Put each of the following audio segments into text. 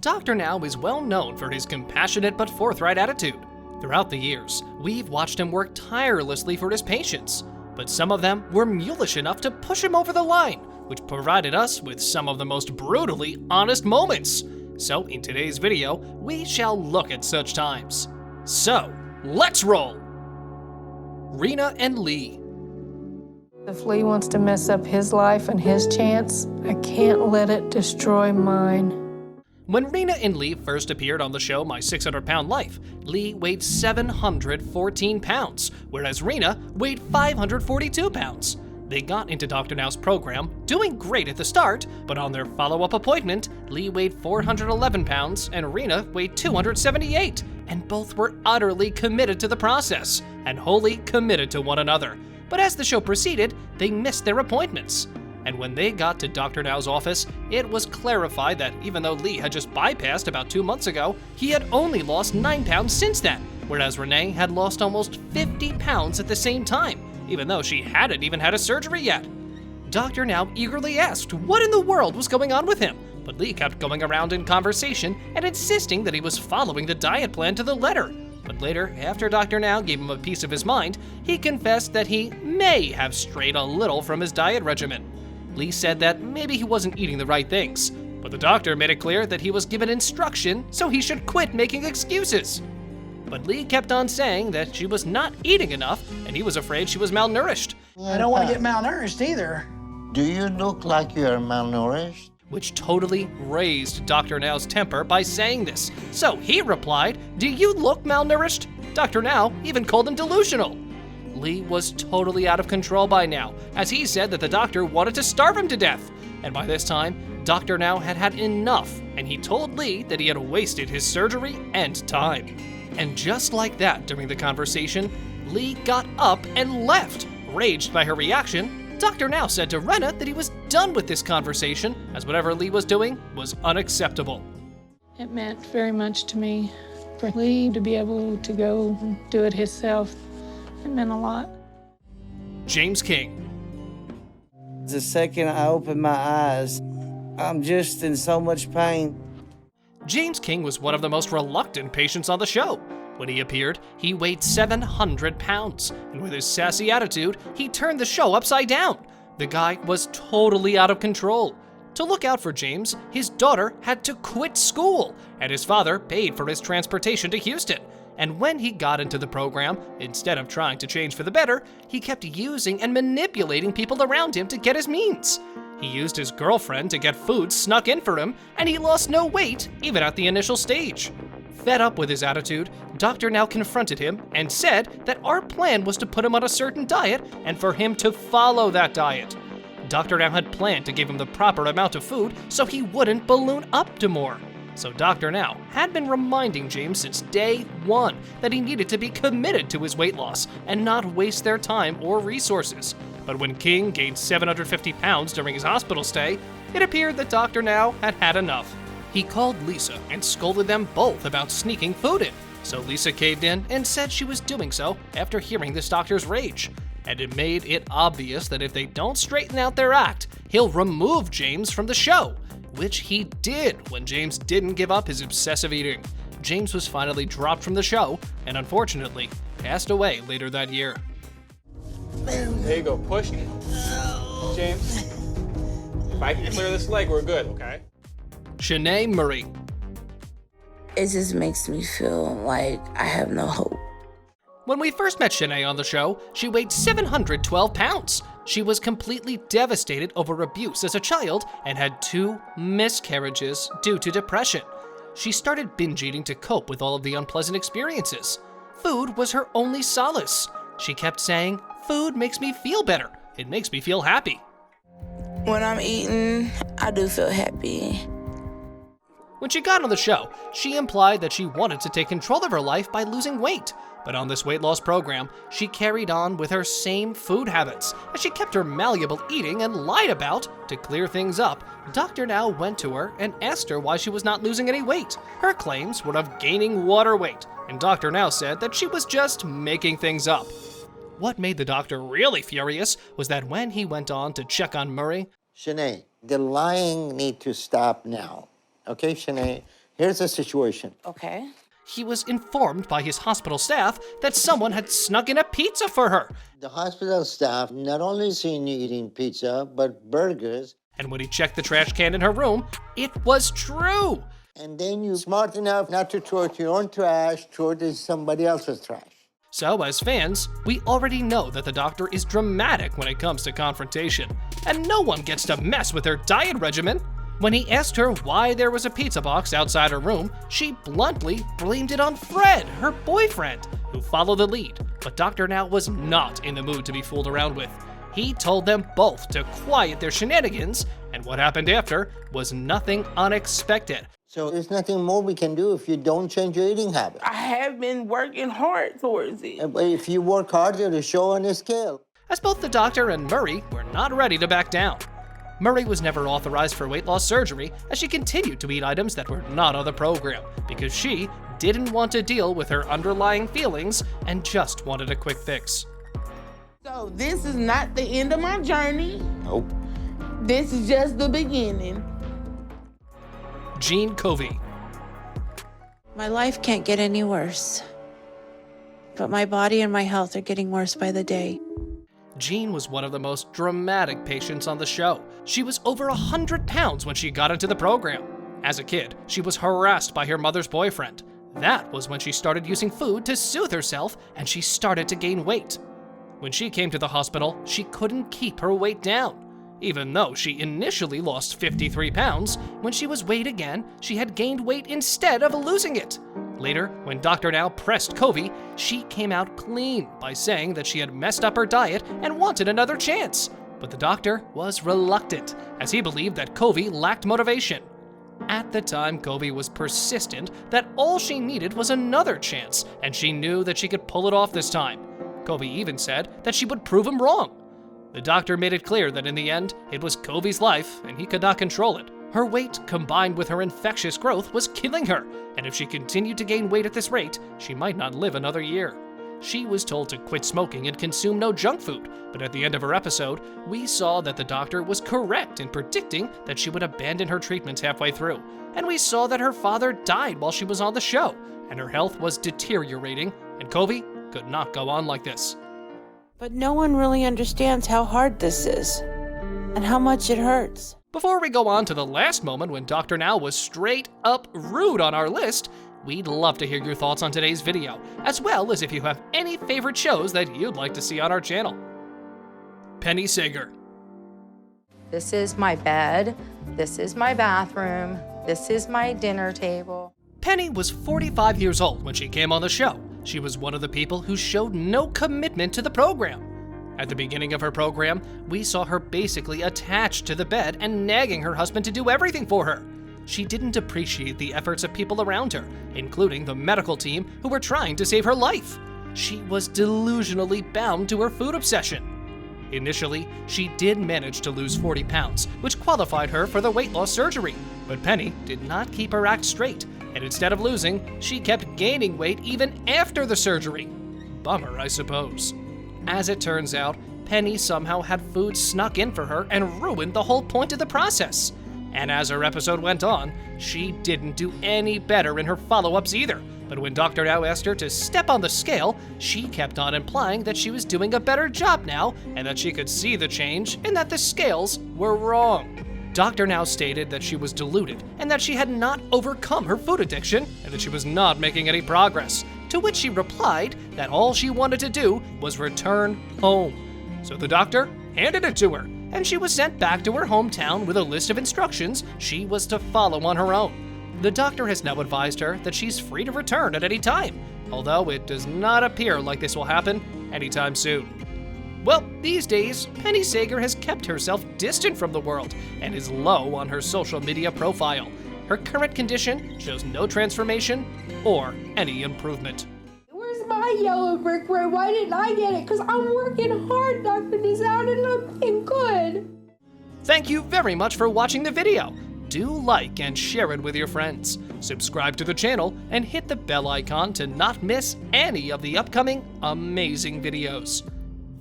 Dr. Now is well known for his compassionate but forthright attitude. Throughout the years, we've watched him work tirelessly for his patients, but some of them were mulish enough to push him over the line, which provided us with some of the most brutally honest moments. So in today's video, we shall look at such times. So, let's roll! Rena and Lee. If Lee wants to mess up his life and his chance, I can't let it destroy mine. When Rena and Lee first appeared on the show My 600-Pound Life, Lee weighed 714 pounds, whereas Rena weighed 542 pounds. They got into Dr. Now's program, doing great at the start, but on their follow-up appointment, Lee weighed 411 pounds and Rena weighed 278, and both were utterly committed to the process, and wholly committed to one another. But as the show proceeded, they missed their appointments. And when they got to Dr. Now's office, it was clarified that even though Lee had just bypassed about 2 months ago, he had only lost 9 pounds since then, whereas Renee had lost almost 50 pounds at the same time, even though she hadn't even had a surgery yet. Dr. Now eagerly asked what in the world was going on with him, but Lee kept going around in conversation and insisting that he was following the diet plan to the letter. But later, after Dr. Now gave him a piece of his mind, he confessed that he may have strayed a little from his diet regimen. Lee said that maybe he wasn't eating the right things, but the doctor made it clear that he was given instruction so he should quit making excuses. But Lee kept on saying that she was not eating enough and he was afraid she was malnourished. I don't want to get malnourished either. Do you look like you're malnourished? Which totally raised Dr. Now's temper by saying this. So he replied, "Do you look malnourished?" Dr. Now even called him delusional. Lee was totally out of control by now, as he said that the doctor wanted to starve him to death. And by this time, Dr. Now had had enough, and he told Lee that he had wasted his surgery and time. And just like that, during the conversation, Lee got up and left. Raged by her reaction, Dr. Now said to Rena that he was done with this conversation, as whatever Lee was doing was unacceptable. It meant very much to me for Lee to be able to go and do it himself. It meant a lot. James King. The second I open my eyes, I'm just in so much pain. James King was one of the most reluctant patients on the show. When he appeared, he weighed 700 pounds, and with his sassy attitude, he turned the show upside down. The guy was totally out of control. To look out for James, his daughter had to quit school, and his father paid for his transportation to Houston. And when he got into the program, instead of trying to change for the better, he kept using and manipulating people around him to get his means. He used his girlfriend to get food snuck in for him, and he lost no weight, even at the initial stage. Fed up with his attitude, Dr. Now confronted him and said that our plan was to put him on a certain diet and for him to follow that diet. Dr. Now had planned to give him the proper amount of food so he wouldn't balloon up to more. So Dr. Now had been reminding James since day one that he needed to be committed to his weight loss and not waste their time or resources. But when King gained 750 pounds during his hospital stay, it appeared that Dr. Now had had enough. He called Lisa and scolded them both about sneaking food in. So Lisa caved in and said she was doing so after hearing this doctor's rage. And it made it obvious that if they don't straighten out their act, he'll remove James from the show. Which he did when James didn't give up his obsessive eating. James was finally dropped from the show and unfortunately passed away later that year. There you go, push. James, if I can clear this leg, we're good, okay? Shanae Murray. It just makes me feel like I have no hope. When we first met Shanae on the show, she weighed 712 pounds. She was completely devastated over abuse as a child and had 2 miscarriages due to depression. She started binge eating to cope with all of the unpleasant experiences. Food was her only solace. She kept saying, "Food makes me feel better. It makes me feel happy." When I'm eating, I do feel happy. When she got on the show, she implied that she wanted to take control of her life by losing weight. But on this weight loss program, she carried on with her same food habits, as she kept her malleable eating and lied about. To clear things up, Dr. Now went to her and asked her why she was not losing any weight. Her claims were of gaining water weight, and Dr. Now said that she was just making things up. What made the doctor really furious was that when he went on to check on Murray, Shanae, the lying need to stop now. Okay, Shanae? Here's the situation. Okay. He was informed by his hospital staff that someone had snuck in a pizza for her. The hospital staff not only seen you eating pizza, but burgers. And when he checked the trash can in her room, it was true. And then you're smart enough not to throw it to your own trash, throw it to somebody else's trash. So, as fans, we already know that the doctor is dramatic when it comes to confrontation, and no one gets to mess with her diet regimen. When he asked her why there was a pizza box outside her room, she bluntly blamed it on Fred, her boyfriend, who followed the lead. But Dr. Now was not in the mood to be fooled around with. He told them both to quiet their shenanigans, and what happened after was nothing unexpected. So there's nothing more we can do if you don't change your eating habit. I have been working hard towards it. But if you work harder, it'll show on the scale. As both the doctor and Murray were not ready to back down. Murray was never authorized for weight loss surgery, as she continued to eat items that were not on the program, because she didn't want to deal with her underlying feelings and just wanted a quick fix. So this is not the end of my journey. Nope. This is just the beginning. Jean Covey. My life can't get any worse, but my body and my health are getting worse by the day. Jean was one of the most dramatic patients on the show. She was over 100 pounds when she got into the program. As a kid, she was harassed by her mother's boyfriend. That was when she started using food to soothe herself, and she started to gain weight. When she came to the hospital, she couldn't keep her weight down. Even though she initially lost 53 pounds, when she was weighed again, she had gained weight instead of losing it. Later, when Dr. Now pressed Covey, she came out clean by saying that she had messed up her diet and wanted another chance. But the doctor was reluctant, as he believed that Covey lacked motivation. At the time, Covey was persistent that all she needed was another chance, and she knew that she could pull it off this time. Covey even said that she would prove him wrong. The doctor made it clear that in the end, it was Covey's life, and he could not control it. Her weight, combined with her infectious growth, was killing her, and if she continued to gain weight at this rate, she might not live another year. She was told to quit smoking and consume no junk food, but at the end of her episode, we saw that the doctor was correct in predicting that she would abandon her treatments halfway through, and we saw that her father died while she was on the show, and her health was deteriorating, and Covey could not go on like this. But no one really understands how hard this is and how much it hurts. Before we go on to the last moment when Dr. Now was straight up rude on our list, we'd love to hear your thoughts on today's video, as well as if you have any favorite shows that you'd like to see on our channel. Penny Sager. This is my bed, this is my bathroom, this is my dinner table. Penny was 45 years old when she came on the show. She was one of the people who showed no commitment to the program. At the beginning of her program, we saw her basically attached to the bed and nagging her husband to do everything for her. She didn't appreciate the efforts of people around her, including the medical team who were trying to save her life. She was delusionally bound to her food obsession. Initially, she did manage to lose 40 pounds, which qualified her for the weight loss surgery. But Penny did not keep her act straight, and instead of losing, she kept gaining weight even after the surgery. Bummer, I suppose. As it turns out, Penny somehow had food snuck in for her and ruined the whole point of the process. And as her episode went on, she didn't do any better in her follow-ups either. But when Dr. Now asked her to step on the scale, she kept on implying that she was doing a better job now and that she could see the change and that the scales were wrong. Dr. Now stated that she was deluded and that she had not overcome her food addiction and that she was not making any progress, to which she replied that all she wanted to do was return home. So the doctor handed it to her, and she was sent back to her hometown with a list of instructions she was to follow on her own. The doctor has now advised her that she's free to return at any time, although it does not appear like this will happen anytime soon. Well, these days, Penny Sager has kept herself distant from the world and is low on her social media profile. Her current condition shows no transformation or any improvement. Where's my yellow brick road? Why didn't I get it? Because I'm working hard knocking this out and I'm being good. Thank you very much for watching the video. Do like and share it with your friends. Subscribe to the channel and hit the bell icon to not miss any of the upcoming amazing videos.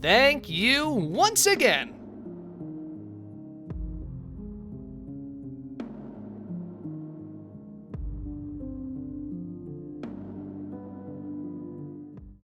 Thank you once again.